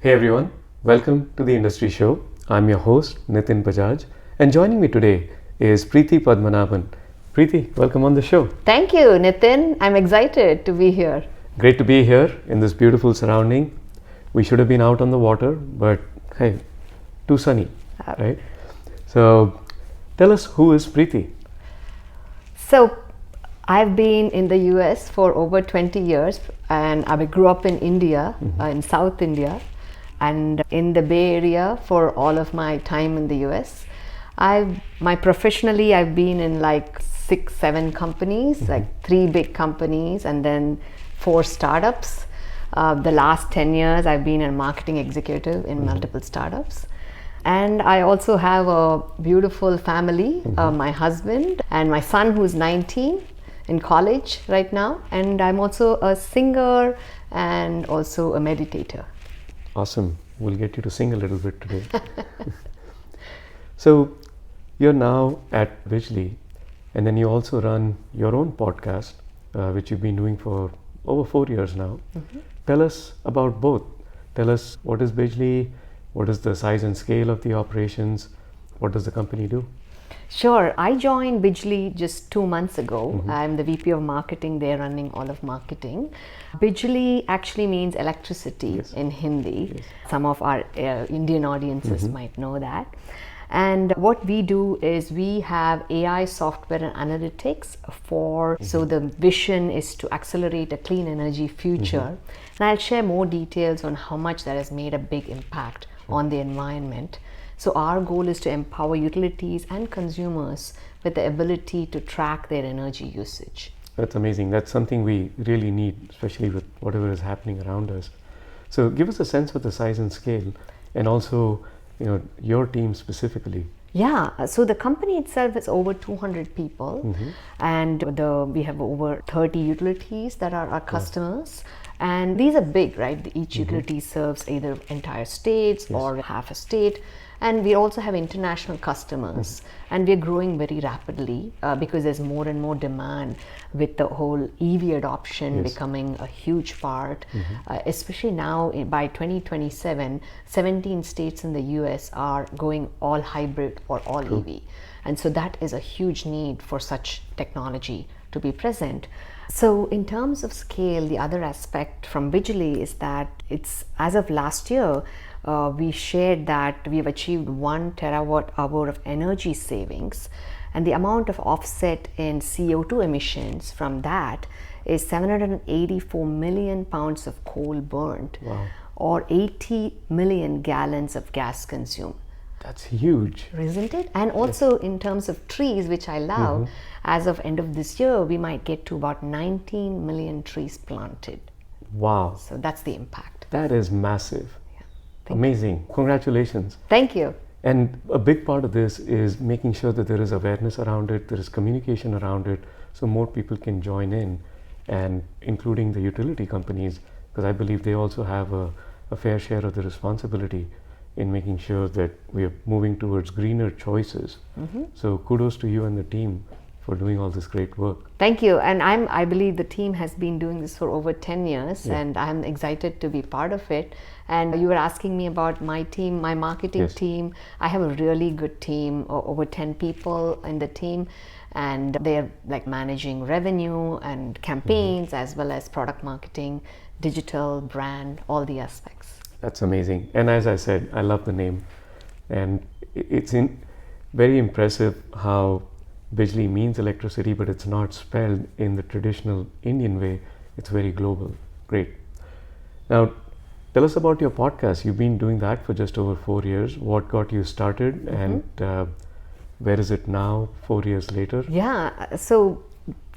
Hey everyone, welcome to the Industry Show. I'm your host Nitin Bajaj, and joining me today is Preethy Padmanabhan. Preethy, welcome on the show. Thank you, Nitin. I'm excited to be here. Great to be here in this beautiful surrounding. We should have been out on the water, but hey, too sunny, right? So, tell us, who is Preethy? So, I've been in the US for over 20 years, and I grew up in India, in South India, and in the Bay Area for all of my time in the US. Professionally, I've been in like 6, 7 companies, like 3 big companies, and then 4 startups. The last 10 years, I've been a marketing executive in multiple startups. And I also have a beautiful family, my husband and my son who's 19 in college right now. And I'm also a singer and also a meditator. Awesome. We'll get you to sing a little bit today. So, you're now at Bidgely, and then you also run your own podcast, which you've been doing for over 4 years now. Tell us about both. Tell us, what is Bidgely? What is the size and scale of the operations? What does the company do? Sure. I joined Bidgely just 2 months ago. I'm the VP of marketing there, running all of marketing. Bidgely actually means electricity in Hindi. Some of our Indian audiences might know that. And what we do is we have AI software and analytics so the vision is to accelerate a clean energy future. And I'll share more details on how much that has made a big impact on the environment. So our goal is to empower utilities and consumers with the ability to track their energy usage. That's amazing. That's something we really need, especially with whatever is happening around us. So give us a sense of the size and scale, and also, your team specifically. Yeah, so the company itself is over 200 people, and we have over 30 utilities that are our customers. And these are big, right? Each utility serves either entire states or half a state. And we also have international customers, and we're growing very rapidly because there's more and more demand with the whole EV adoption becoming a huge part. Especially now by 2027, 17 states in the US are going all hybrid or all EV. And so that is a huge need for such technology to be present. So in terms of scale, the other aspect from Bidgely is that it's, as of last year, we shared that we've achieved 1 terawatt hour of energy savings, and the amount of offset in CO2 emissions from that is 784 million pounds of coal burnt, or 80 million gallons of gas consumed. That's huge. Isn't it? And also in terms of trees, which I love, as of end of this year, we might get to about 19 million trees planted. Wow. So that's the impact. That is massive. Amazing. Congratulations. Thank you. And a big part of this is making sure that there is awareness around it, there is communication around it, so more people can join in, and including the utility companies, because I believe they also have a fair share of the responsibility in making sure that we are moving towards greener choices. So kudos to you and the team for doing all this great work. Thank you. And I believe the team has been doing this for over 10 years, and I'm excited to be part of it. And you were asking me about my team, my marketing team. I have a really good team, over 10 people in the team, and they're like managing revenue and campaigns, as well as product marketing, digital, brand, all the aspects. That's amazing. And as I said, I love the name, and it's very impressive how Bidgely means electricity, but it's not spelled in the traditional Indian way. It's very global. Great. Now, tell us about your podcast. You've been doing that for just over 4 years. What got you started, and where is it now, 4 years later? Yeah, so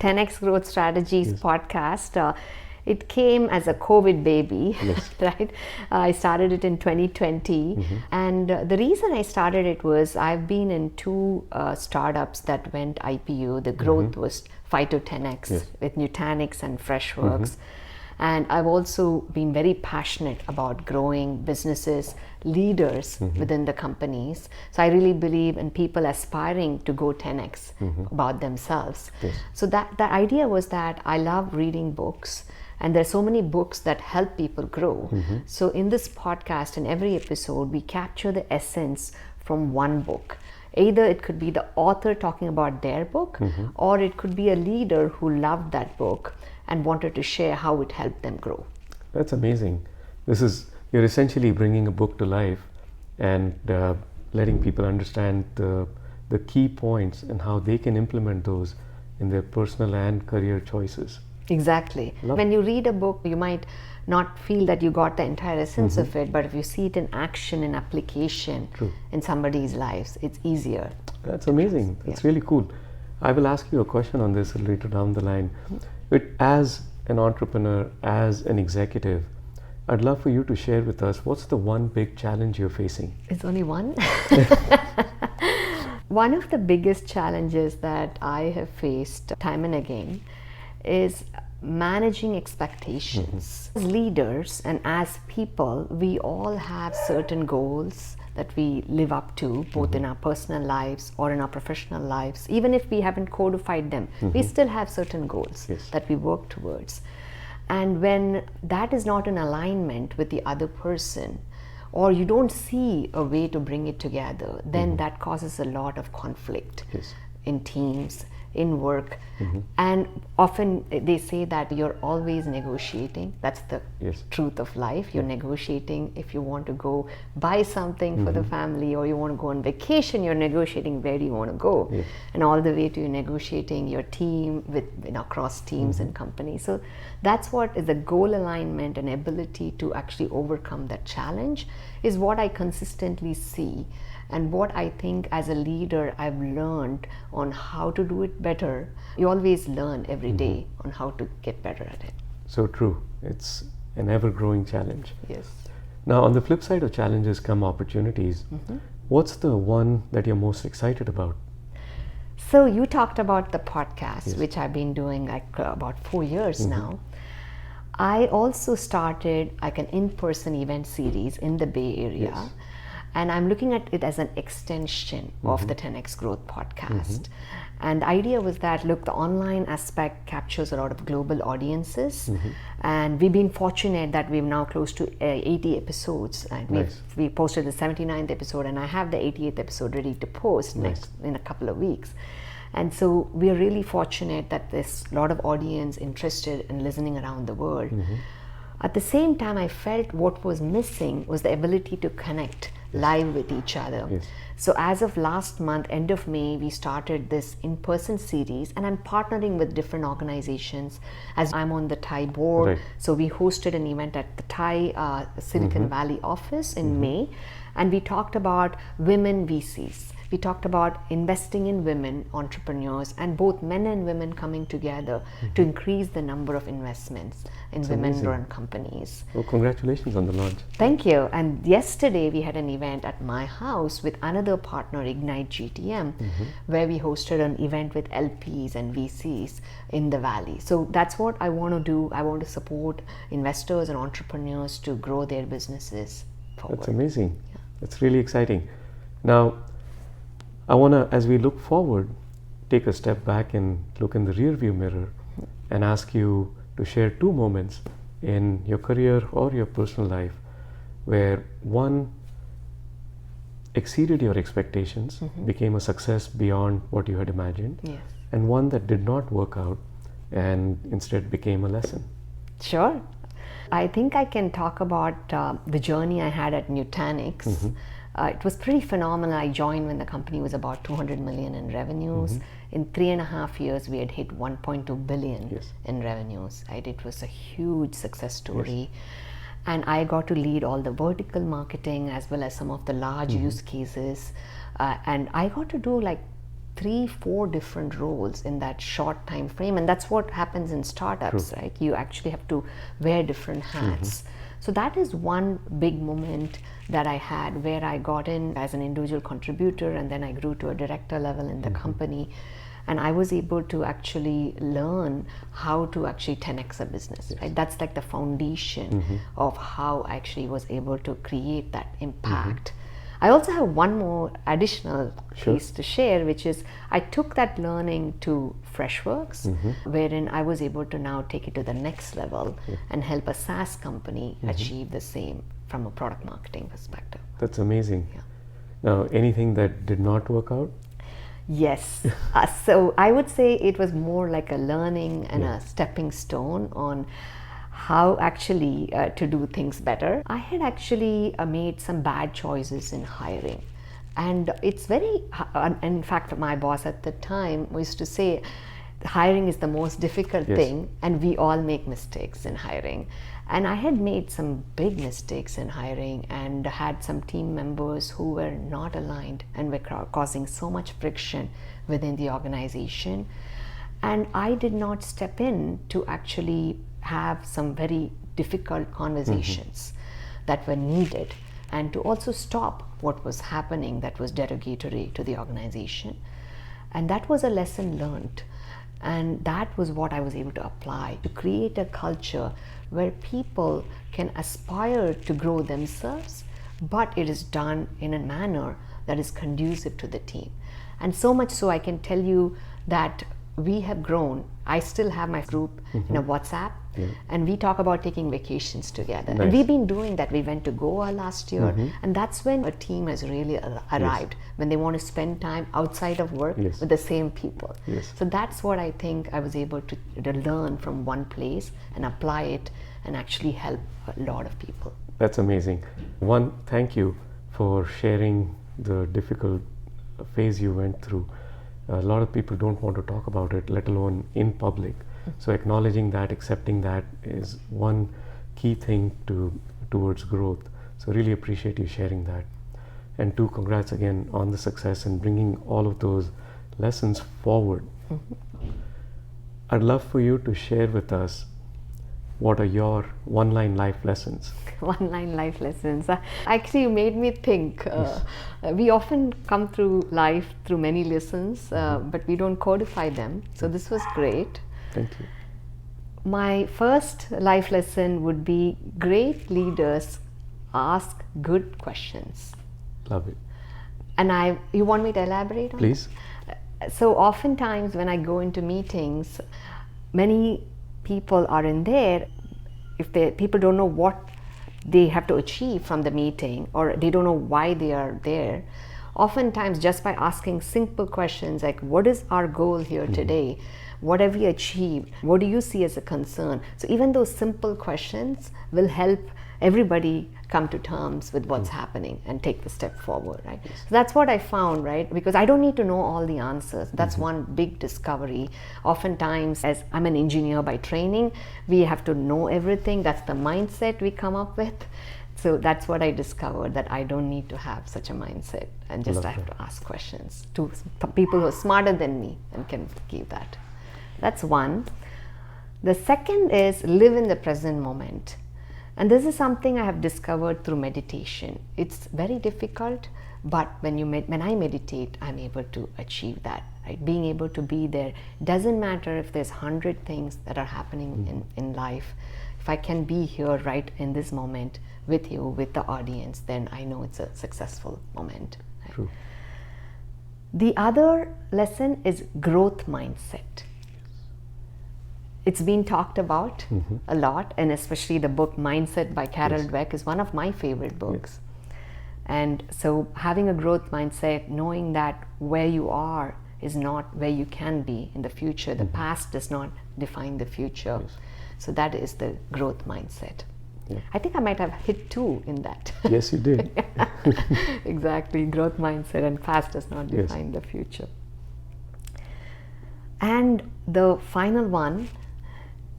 10x Growth Strategies podcast, it came as a COVID baby, right? I started it in 2020. And the reason I started it was I've been in 2 startups that went IPO. The growth was 5 to 10x with Nutanix and Freshworks. And I've also been very passionate about growing businesses, leaders within the companies. So I really believe in people aspiring to go 10x about themselves. So the idea was that I love reading books, And there are so many books that help people grow. So in this podcast, in every episode, we capture the essence from one book. Either it could be the author talking about their book, or it could be a leader who loved that book and wanted to share how it helped them grow. That's amazing. You're essentially bringing a book to life and letting people understand the key points and how they can implement those in their personal and career choices. Exactly. When you read a book, you might not feel that you got the entire essence of it, but if you see it in action, in application, in somebody's lives, it's easier. That's amazing. That's really cool. I will ask you a question on this later down the line. But as an entrepreneur, as an executive, I'd love for you to share with us, what's the one big challenge you're facing? It's only one? One of the biggest challenges that I have faced time and again is managing expectations. As leaders and as people, we all have certain goals that we live up to, both in our personal lives or in our professional lives. Even if we haven't codified them, we still have certain goals that we work towards. And when that is not in alignment with the other person, or you don't see a way to bring it together, then that causes a lot of conflict in teams, in work. And often they say that you're always negotiating. That's the truth of life. You're negotiating if you want to go buy something for the family, or you want to go on vacation, you're negotiating where you want to go. And all the way to negotiating your team with across teams and companies. So that's what is the goal alignment and ability to actually overcome that challenge is what I consistently see. And what I think as a leader I've learned on how to do it better. You always learn every day on how to get better at it. So true. It's an ever-growing challenge. Yes. Now, on the flip side of challenges come opportunities. What's the one that you're most excited about? So you talked about the podcast, which I've been doing about 4 years now. I also started like an in-person event series in the Bay Area. And I'm looking at it as an extension of the 10x Growth podcast. And the idea was that, look, the online aspect captures a lot of global audiences. And we've been fortunate that we're now close to 80 episodes. And we posted the 79th episode, and I have the 88th episode ready to post in a couple of weeks. And so we're really fortunate that there's a lot of audience interested in listening around the world. At the same time, I felt what was missing was the ability to connect live with each other. So as of last month, end of May, we started this in-person series, and I'm partnering with different organizations as I'm on the Thai board. So we hosted an event at the Thai Silicon Valley office in May, and we talked about women VCs. We talked about investing in women entrepreneurs and both men and women coming together to increase the number of investments in women-run companies. Well, congratulations on the launch. Thank you. And yesterday we had an event at my house with another partner, Ignite GTM, where we hosted an event with LPs and VCs in the Valley. So that's what I want to do. I want to support investors and entrepreneurs to grow their businesses forward. That's amazing. That's really exciting. Now, I want to, as we look forward, take a step back and look in the rearview mirror and ask you to share 2 moments in your career or your personal life where one exceeded your expectations, became a success beyond what you had imagined, and one that did not work out and instead became a lesson. Sure. I think I can talk about the journey I had at Nutanix. It was pretty phenomenal. I joined when the company was about 200 million in revenues. In 3.5 years, we had hit 1.2 billion in revenues. Right? It was a huge success story. And I got to lead all the vertical marketing as well as some of the large use cases. And I got to do like 3-4 different roles in that short time frame. And that's what happens in startups, right? You actually have to wear different hats. So that is one big moment that I had where I got in as an individual contributor, and then I grew to a director level in the company. And I was able to actually learn how to actually 10x a business. Right? That's like the foundation of how I actually was able to create that impact. I also have one more additional Sure. piece to share, which is I took that learning to Freshworks, wherein I was able to now take it to the next level and help a SaaS company achieve the same from a product marketing perspective. That's amazing. Now, anything that did not work out? Yes. So I would say it was more like a learning and a stepping stone on how actually to do things better. I had actually made some bad choices in hiring. And it's very, in fact, my boss at the time used to say, hiring is the most difficult thing, and we all make mistakes in hiring. And I had made some big mistakes in hiring and had some team members who were not aligned and were causing so much friction within the organization. And I did not step in to actually have some very difficult conversations that were needed, and to also stop what was happening that was derogatory to the organization. And that was a lesson learned. And that was what I was able to apply to create a culture where people can aspire to grow themselves, but it is done in a manner that is conducive to the team. And so much so I can tell you that we have grown. I still have my group in a WhatsApp, and we talk about taking vacations together. And we've been doing that. We went to Goa last year, and that's when a team has really arrived, when they want to spend time outside of work with the same people. So that's what I think I was able to learn from one place and apply it and actually help a lot of people. That's amazing. One, thank you for sharing the difficult phase you went through. A lot of people don't want to talk about it, let alone in public. So acknowledging that, accepting that is one key thing towards growth. So really appreciate you sharing that. And two, congrats again on the success and bringing all of those lessons forward. I'd love for you to share with us what are your one-line life lessons. One-line life lessons. Actually, you made me think. We often come through life through many lessons, but we don't codify them. So this was great. Thank you. My first life lesson would be great leaders ask good questions. Love it. And you want me to elaborate on Please. that? So oftentimes when I go into meetings, many people are in there. If people don't know what they have to achieve from the meeting, or they don't know why they are there, oftentimes just by asking simple questions like, what is our goal here today? What have we achieved? What do you see as a concern? So even those simple questions will help everybody come to terms with what's happening and take the step forward, right? So that's what I found, right? Because I don't need to know all the answers. That's one big discovery. Oftentimes, as I'm an engineer by training, we have to know everything. That's the mindset we come up with. So that's what I discovered, that I don't need to have such a mindset, and just I have to ask questions to people who are smarter than me and can give that. That's one. The second is live in the present moment. And this is something I have discovered through meditation. It's very difficult, but when I meditate, I'm able to achieve that. Right? Being able to be there. Doesn't matter if there's 100 things that are happening in life. If I can be here right in this moment with you, with the audience, then I know it's a successful moment. Right? True. The other lesson is growth mindset. It's been talked about a lot, and especially the book Mindset by Carol Dweck is one of my favorite books. And so having a growth mindset, knowing that where you are is not where you can be in the future. The past does not define the future. So that is the growth mindset. I think I might have hit two in that. Yes, you did. Exactly, growth mindset and past does not define the future. And the final one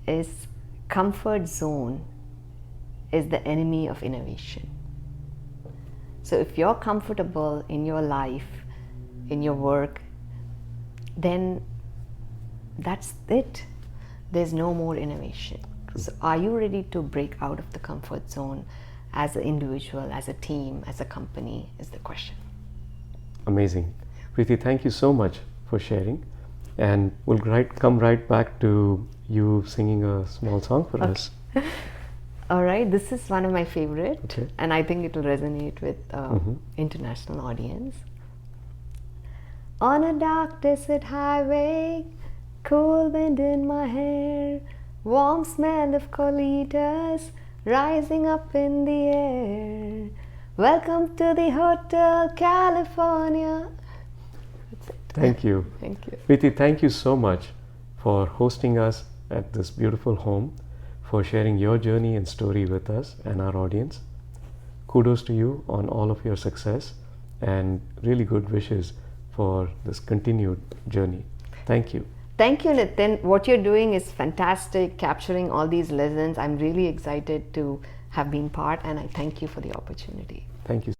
is comfort zone is the enemy of innovation. So if you're comfortable in your life, in your work, then that's it. There's no more innovation. So are you ready to break out of the comfort zone as an individual, as a team, as a company, is the question. Amazing. Preethy, thank you so much for sharing. And we'll come right back to you singing a small song for us. All right, this is one of my favorite, Okay. and I think it will resonate with international audience. On a dark desert highway, cool wind in my hair, warm smell of colitas rising up in the air. Welcome to the Hotel California. That's it. Thank you. Thank you. Preethy, thank you so much for hosting us at this beautiful home, for sharing your journey and story with us and our audience. Kudos to you on all of your success and really good wishes for this continued journey. Thank you. Thank you, Nitin. What you're doing is fantastic, capturing all these lessons. I'm really excited to have been part, and I thank you for the opportunity. Thank you.